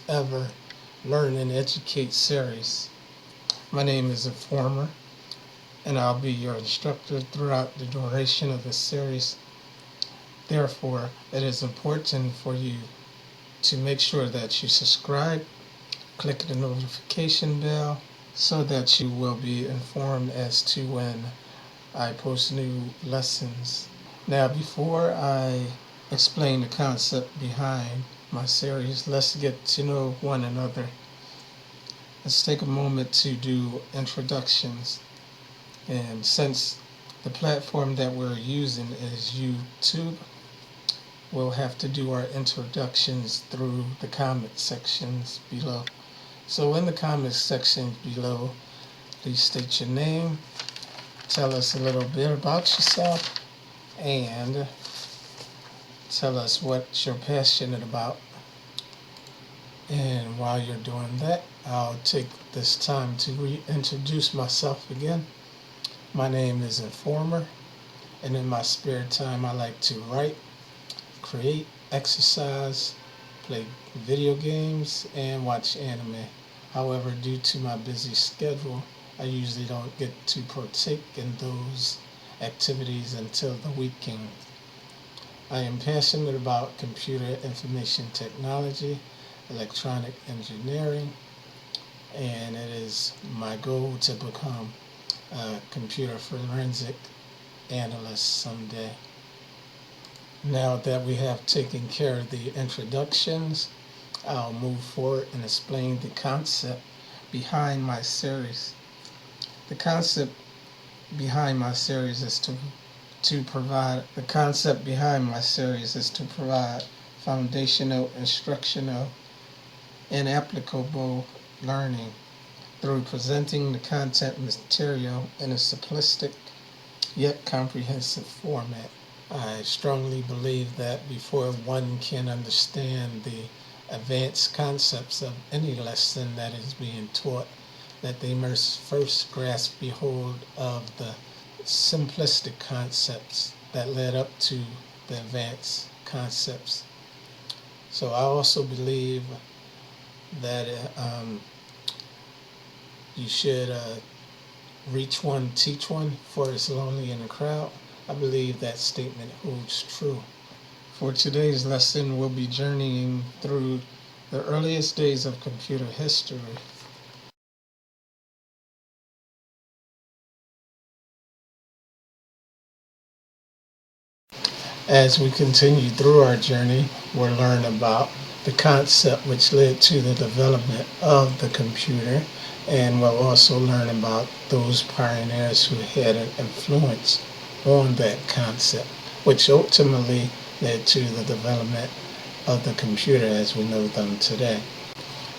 ever Learn and Educate series. My name is Informer, and I'll be your instructor throughout the duration of this series. Therefore, it is important for you to make sure that you subscribe, click the notification bell, so that you will be informed as to when I post new lessons. Now, before I explain the concept behind my series, let's get to know one another. Let's take a moment to do introductions. And since the platform that we're using is YouTube, we'll have to do our introductions through the comment sections below. So in the comment section below, please state your name, tell us a little bit about yourself, and tell us what you're passionate about. And while you're doing that, I'll take this time to reintroduce myself again. My name is Informer, and in my spare time I like to write, create, exercise, play video games, and watch anime. However, due to my busy schedule, I usually don't get to partake in those activities until the weekend. I am passionate about computer information technology, electronic engineering, and it is my goal to become a computer forensic analyst someday. Now that we have taken care of the introductions, I'll move forward and explain the concept behind my series. The concept behind my series is to provide foundational, instructional, and applicable learning through presenting the content material in a simplistic yet comprehensive format. I strongly believe that before one can understand the advanced concepts of any lesson that is being taught, that they must first grasp hold of the simplistic concepts that led up to the advanced concepts. So I also believe that you should reach one, teach one, for it's lonely in a crowd. I believe that statement holds true. For today's lesson, we'll be journeying through the earliest days of computer history. As we continue through our journey, we'll learn about the concept which led to the development of the computer, and we'll also learn about those pioneers who had an influence on that concept, which ultimately led to the development of the computer as we know them today.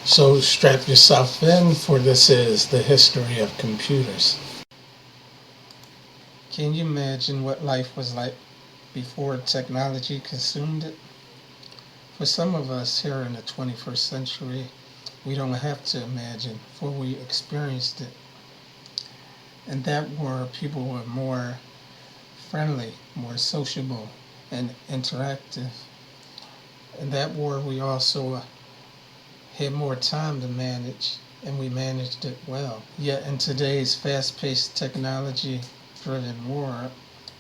So strap yourself in, for this is the history of computers. Can you imagine what life was like before technology consumed it? For some of us here in the 21st century, we don't have to imagine, for we experienced it. And that were people were more friendly, more sociable, and interactive. In that war, we also had more time to manage, and we managed it well. Yet in today's fast-paced technology-driven war,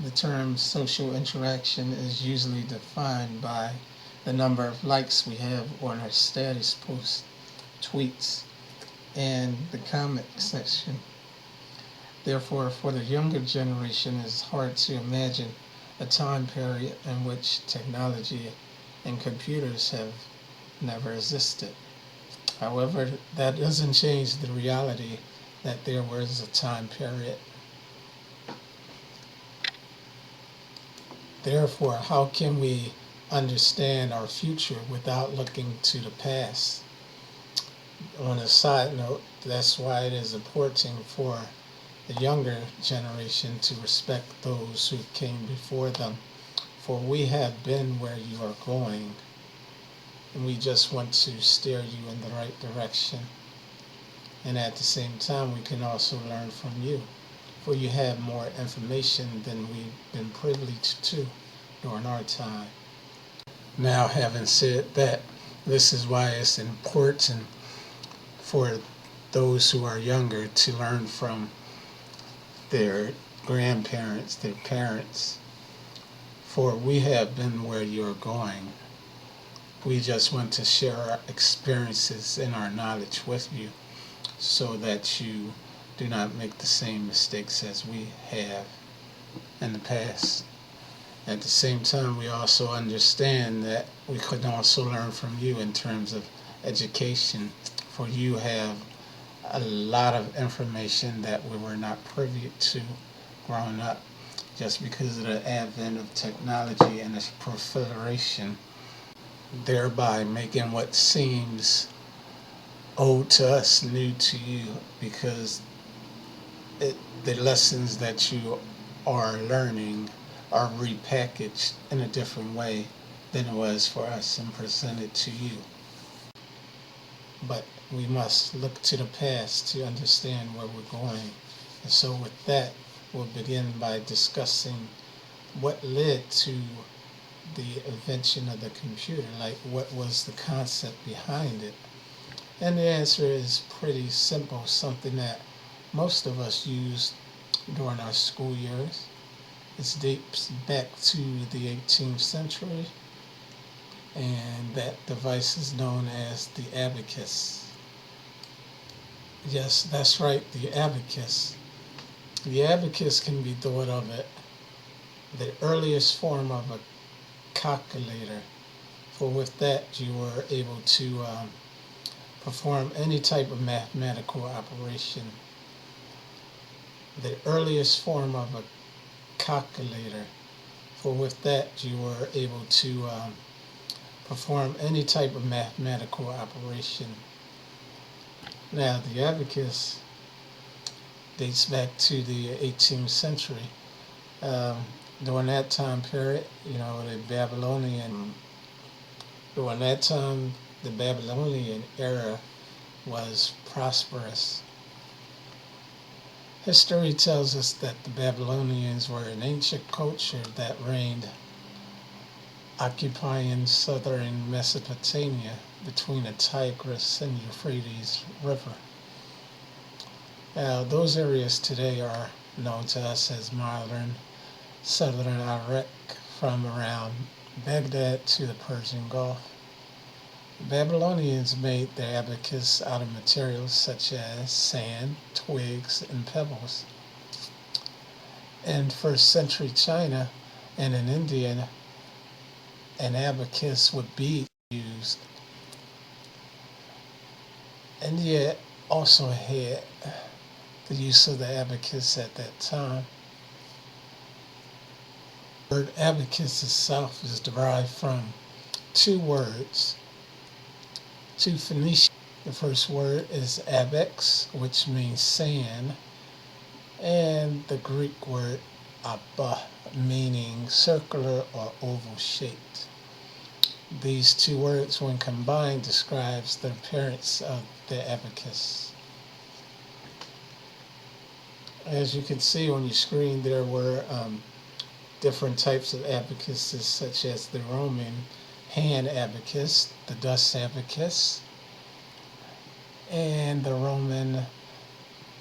the term social interaction is usually defined by the number of likes we have on our status posts, tweets, and the comment section. Therefore, for the younger generation, it's hard to imagine a time period in which technology and computers have never existed. However, that doesn't change the reality that there was a time period. Therefore, how can we understand our future without looking to the past? On a side note, that's why it is important for the younger generation to respect those who came before them. For we have been where you are going, and we just want to steer you in the right direction. And at the same time, we can also learn from you, for you have more information than we've been privileged to during our time. Now, having said that, This is why it's important for those who are younger to learn from their grandparents, their parents, for we have been where you're going. We just want to share our experiences and our knowledge with you so that you do not make the same mistakes as we have in the past. At the same time, we also understand that we could also learn from you in terms of education, for you have a lot of information that we were not privy to growing up, just because of the advent of technology and its proliferation, thereby making what seems old to us new to you, because the lessons that you are learning are repackaged in a different way than it was for us and presented to you. But we must look to the past to understand where we're going. And so with that, we'll begin by discussing what led to the invention of the computer, like what was the concept behind it. And the answer is pretty simple, something that most of us used during our school years. It dates back to the 18th century, and that device is known as the abacus. Yes, that's right, the abacus. The abacus can be thought of as the earliest form of a calculator, for with that you were able to perform any type of mathematical operation. The earliest form of a calculator, for with that you were able to perform any type of mathematical operation. Now, the abacus dates back to the 18th century. During that time period, during that time, the Babylonian era was prosperous. History tells us that the Babylonians were an ancient culture that reigned occupying southern Mesopotamia between the Tigris and Euphrates River. Now, those areas today are known to us as modern southern Iraq, from around Baghdad to the Persian Gulf. The Babylonians made their abacus out of materials such as sand, twigs, and pebbles. In first century China and in India, an abacus with beads used. India also had the use of the abacus at that time. The word abacus itself is derived from two words, two Phoenician. The first word is abex, which means sand, and the Greek word abba, meaning circular or oval shaped. These two words, when combined, describes the appearance of the abacus. As you can see on your screen, there were different types of abacuses, such as the Roman hand abacus, the dust abacus, and the Roman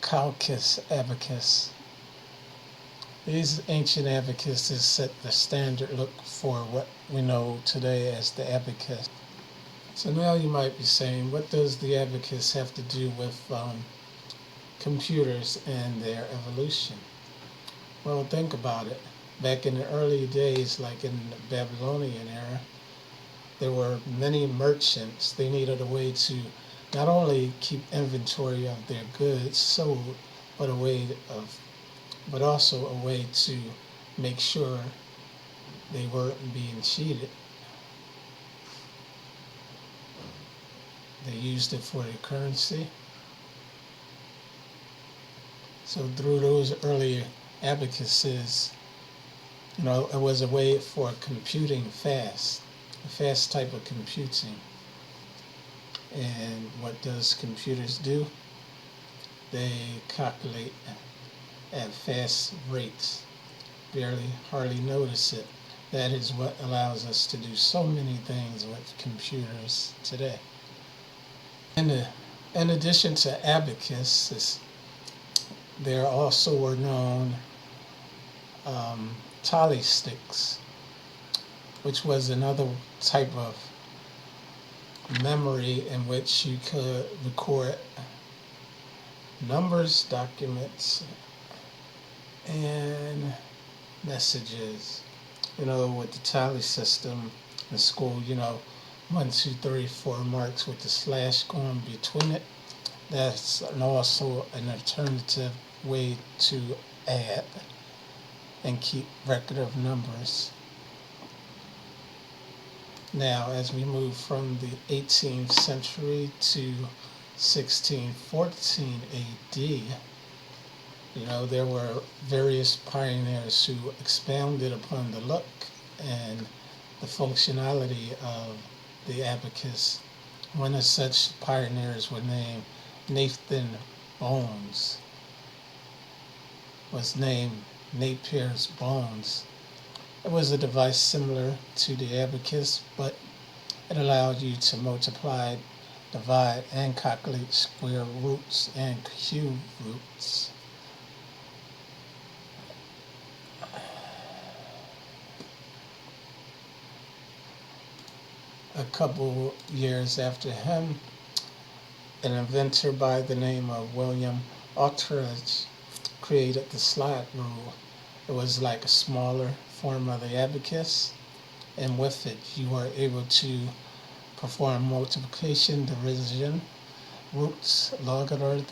calcus abacus. These ancient abacuses set the standard look for what we know today as the abacus. So now you might be saying, what does the abacus have to do with computers and their evolution? Well, think about it. Back in the early days, like in the Babylonian era, there were many merchants. They needed a way to not only keep inventory of their goods sold, but also a way to make sure they weren't being cheated. They used it for their currency. So through those early abacuses, it was a way for computing fast, a fast type of computing. And what does computers do? They calculate at fast rates. Hardly notice it. That is what allows us to do so many things with computers today. In addition to abacus, there also were known tally sticks, which was another type of memory in which you could record numbers, documents, and messages. With the tally system in school, 1, 2, 3, 4 marks with the slash going between it. That's also an alternative way to add and keep record of numbers. Now, as we move from the 18th century to 1614 AD, there were various pioneers who expounded upon the look and the functionality of the abacus. One of such pioneers was named Nathan Bones, was named Napier's Bones. It was a device similar to the abacus, but it allowed you to multiply, divide, and calculate square roots and cube roots. A couple years after him, an inventor by the name of William Aldrich created the slide rule. It was like a smaller form of the abacus, and with it you were able to perform multiplication, division, roots, logarithm,